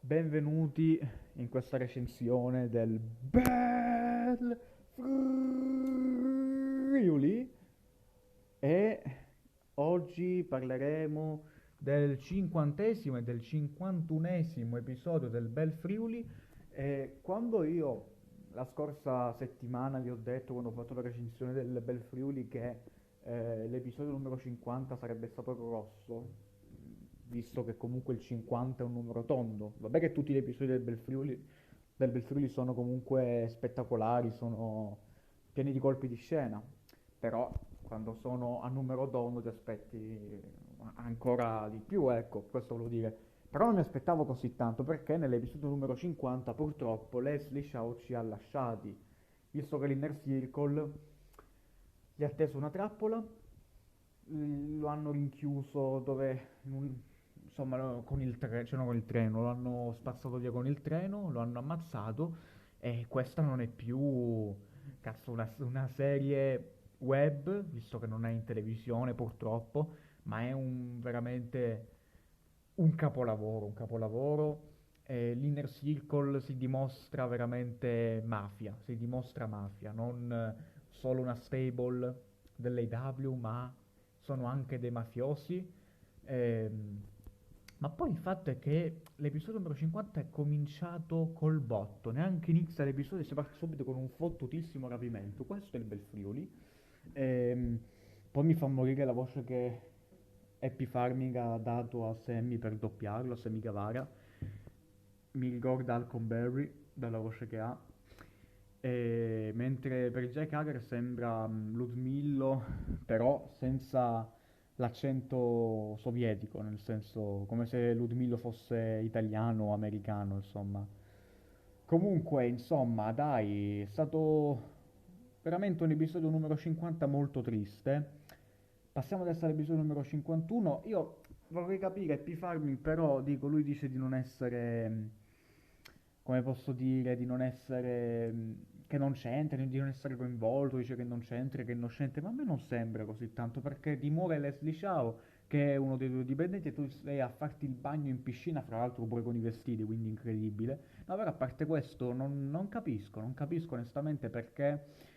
benvenuti in questa recensione del Bel Friuli e oggi parleremo del cinquantesimo e del cinquantunesimo episodio del Bel Friuli. E quando io la scorsa settimana vi ho detto, quando ho fatto la recensione del Bel Friuli, che l'episodio numero 50 sarebbe stato grosso, visto che comunque il 50 è un numero tondo. Vabbè che tutti gli episodi del Bel Friuli sono comunque spettacolari, sono pieni di colpi di scena, però quando sono a numero tondo ti aspetti ancora di più, ecco, questo volevo dire. Però non mi aspettavo così tanto perché nell'episodio numero 50 purtroppo Leslie Shaw ci ha lasciati, visto che l'Inner Circle gli ha teso una trappola, lo hanno rinchiuso dove, insomma, con il treno, cioè non con il treno, lo hanno spazzato via con il treno, lo hanno ammazzato e questa non è più, cazzo, una serie web, visto che non è in televisione purtroppo, ma è veramente un capolavoro. L'Inner Circle si dimostra veramente mafia, si dimostra mafia, non solo una stable dell'AW, ma sono anche dei mafiosi. Ehm, ma poi il fatto è che l'episodio numero 50 è cominciato col botto, neanche inizia l'episodio e si parte subito con un fottutissimo rapimento. Questo è il bel Friuli. Ehm, Poi mi fa morire la voce che Happy Farming ha dato a Sammy per doppiarlo, a Sammy Guevara. Mi ricorda Alcon Berry dalla voce che ha. Mentre per Jack Hager sembra Ludmillo, però senza l'accento sovietico, nel senso come se Ludmillo fosse italiano o americano, insomma. Comunque, insomma, dai, è stato veramente un episodio numero 50 molto triste. Passiamo adesso all'episodio numero 51. Io vorrei capire, Happy Farming, però, dico, lui dice di non essere, come posso dire, di non essere, che non c'entra, di non essere coinvolto, dice che non c'entra, che è innocente, ma a me non sembra così tanto, perché dimora Leslie Shaw, che è uno dei due dipendenti, e tu sei a farti il bagno in piscina, fra l'altro pure con i vestiti, quindi incredibile. No, però a parte questo non capisco onestamente perché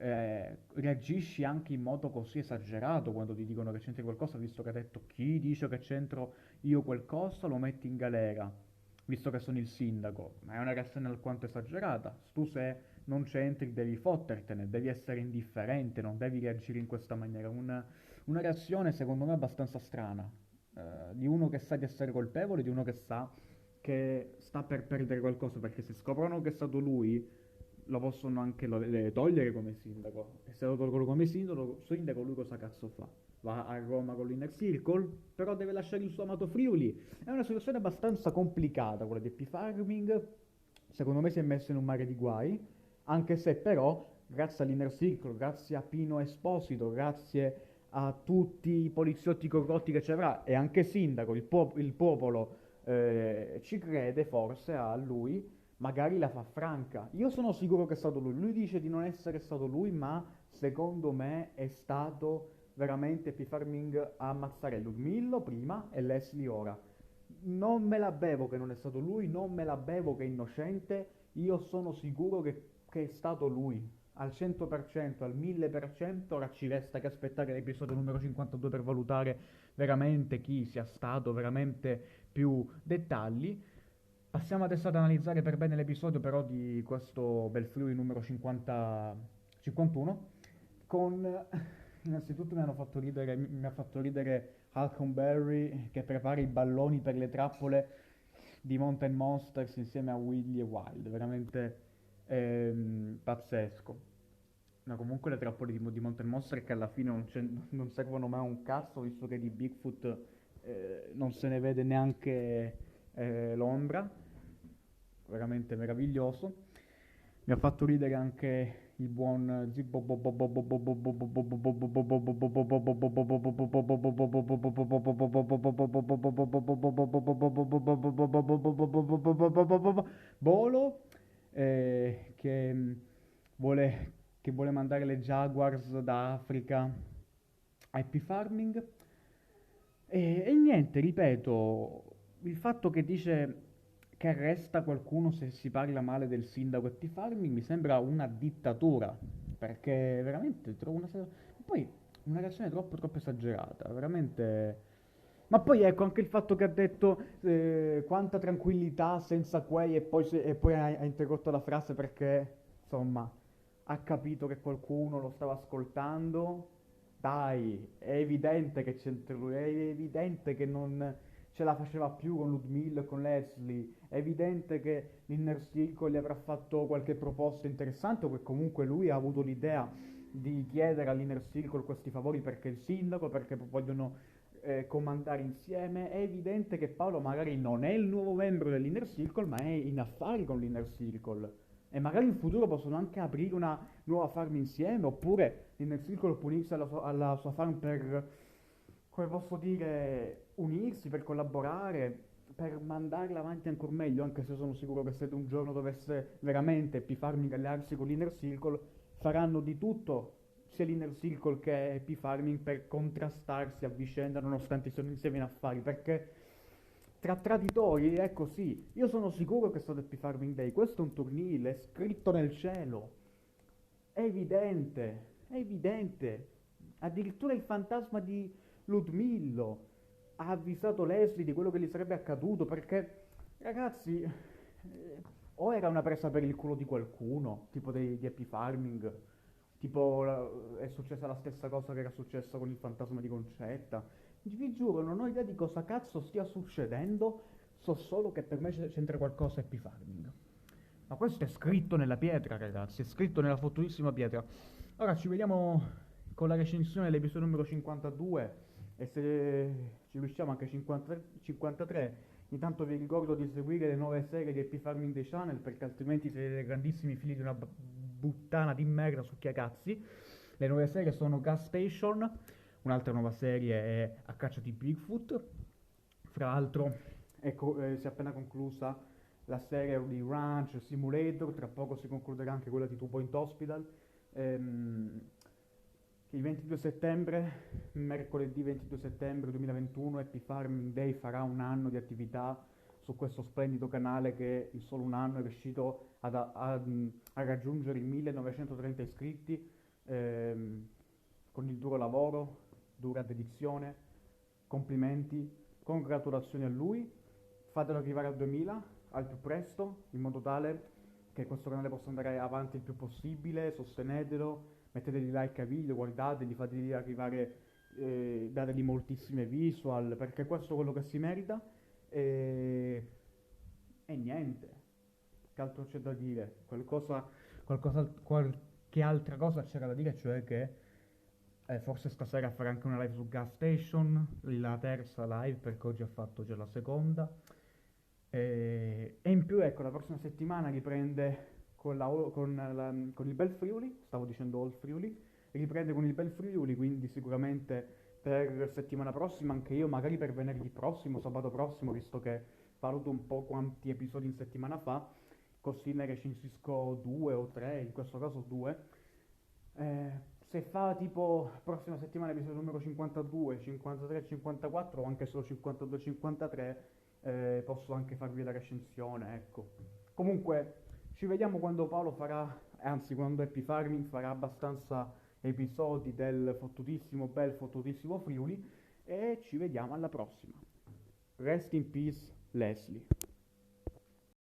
reagisci anche in modo così esagerato quando ti dicono che c'entri qualcosa, visto che ha detto chi dice che c'entro io qualcosa lo metti in galera, visto che sono il sindaco, ma è una reazione alquanto esagerata. Tu se non c'entri devi fottertene, devi essere indifferente, non devi reagire in questa maniera. Una reazione secondo me abbastanza strana, di uno che sa di essere colpevole, di uno che sa che sta per perdere qualcosa, perché se scoprono che è stato lui, lo possono anche togliere come sindaco. E se lo tolgono come sindaco, lui cosa cazzo fa? Va a Roma con l'Inner Circle, però deve lasciare il suo amato Friuli. È una situazione abbastanza complicata quella di Happy Farming. Secondo me si è messo in un mare di guai, anche se però, grazie all'Inner Circle, grazie a Pino Esposito, grazie a tutti i poliziotti corrotti che ci avrà, e anche sindaco, il popolo ci crede forse a lui, magari la fa franca. Io sono sicuro che è stato lui. Lui dice di non essere stato lui, ma secondo me è stato veramente P-Farming a ammazzare Ludmillo prima e Leslie ora. Non me la bevo che non è stato lui, non me la bevo che è innocente. Io sono sicuro che è stato lui. Al 100%, al 1000%, ora ci resta che aspettare l'episodio numero 52 per valutare veramente chi sia stato, veramente più dettagli. Passiamo adesso ad analizzare per bene l'episodio però di questo Bel Friuli numero 50, 51 con innanzitutto mi ha fatto ridere Halcon Berry che prepara i balloni per le trappole di Mountain Monsters insieme a Willy e Wild, veramente pazzesco. No, comunque le trappole di Mountain Monster che alla fine non servono mai a un cazzo, visto che di Bigfoot non se ne vede neanche l'ombra, veramente meraviglioso. Mi ha fatto ridere anche il buon Bolo che vuole, che vuole mandare le Jaguars da Africa a Happy Farming. E niente, ripeto, il fatto che dice che arresta qualcuno se si parla male del sindaco Happy Farming mi sembra una dittatura, perché veramente trovo poi una reazione troppo esagerata, veramente. Ma poi ecco anche il fatto che ha detto quanta tranquillità senza quei e poi, e poi ha interrotto la frase perché insomma ha capito che qualcuno lo stava ascoltando. Dai, è evidente che c'entra lui, è evidente che non ce la faceva più con Ludmilla e con Leslie, è evidente che l'Inner Circle gli avrà fatto qualche proposta interessante o che comunque lui ha avuto l'idea di chiedere all'Inner Circle questi favori perché il sindaco, perché vogliono comandare insieme. È evidente che Paolo magari non è il nuovo membro dell'Inner Circle, ma è in affari con l'Inner Circle. E magari in futuro possono anche aprire una nuova farm insieme, oppure l'Inner Circle può unirsi alla sua farm per, come posso dire, unirsi, per collaborare, per mandarla avanti ancora meglio, anche se sono sicuro che se un giorno dovesse veramente Happy Farming allearsi con l'Inner Circle, faranno di tutto, sia l'Inner Circle che Happy Farming, per contrastarsi a vicenda nonostante siano insieme in affari, perché tra traditori è così. Io sono sicuro che stato Happy Farming Day, questo è un turnile, è scritto nel cielo, è evidente. Addirittura il fantasma di Ludmillo ha avvisato Leslie di quello che gli sarebbe accaduto, perché, ragazzi, o era una presa per il culo di qualcuno, tipo di Happy Farming, tipo è successa la stessa cosa che era successa con il fantasma di Concetta. Vi giuro, non ho idea di cosa cazzo stia succedendo, so solo che per me c'entra qualcosa Happy Farming. Ma questo è scritto nella pietra, ragazzi, è scritto nella fottutissima pietra. Ora ci vediamo con la recensione dell'episodio numero 52 e se ci riusciamo anche 53. Intanto vi ricordo di seguire le nuove serie di Happy Farming Day Channel perché altrimenti siete dei grandissimi figli di una puttana di merda su Chiacazzi. Le nuove serie sono Gas Station, un'altra nuova serie è A caccia di Bigfoot. Fra l'altro si è appena conclusa la serie di Ranch Simulator, tra poco si concluderà anche quella di Two Point Hospital. Il 22 settembre, mercoledì 22 settembre 2021, Happy Farming Day farà un anno di attività su questo splendido canale che in solo un anno è riuscito a raggiungere i 1930 iscritti, con il duro lavoro, dura dedizione. Complimenti, congratulazioni a lui, fatelo arrivare al 2000 al più presto, in modo tale che questo canale possa andare avanti il più possibile. Sostenetelo, mettetegli like ai video, guardateli, fategli arrivare, dategli moltissime visual, perché questo è quello che si merita. E niente, che altro c'è da dire? Qualche altra cosa c'era da dire, cioè che forse stasera farà anche una live su Gas Station, la terza live, perché oggi ha fatto già la seconda. E in più, ecco, la prossima settimana riprende con il Bel Friuli, stavo dicendo All Friuli, riprende con il Bel Friuli, quindi sicuramente per settimana prossima, anche io magari per venerdì prossimo, sabato prossimo, visto che valuto un po' quanti episodi in settimana fa, così ne recensisco 2 o 3, in questo caso 2. Se fa tipo prossima settimana episodio numero 52, 53, 54 o anche solo 52, 53, posso anche farvi la recensione, ecco. Comunque ci vediamo quando Paolo farà, anzi quando Happy Farming farà abbastanza episodi del fottutissimo Friuli, e ci vediamo alla prossima. Rest in peace, Leslie.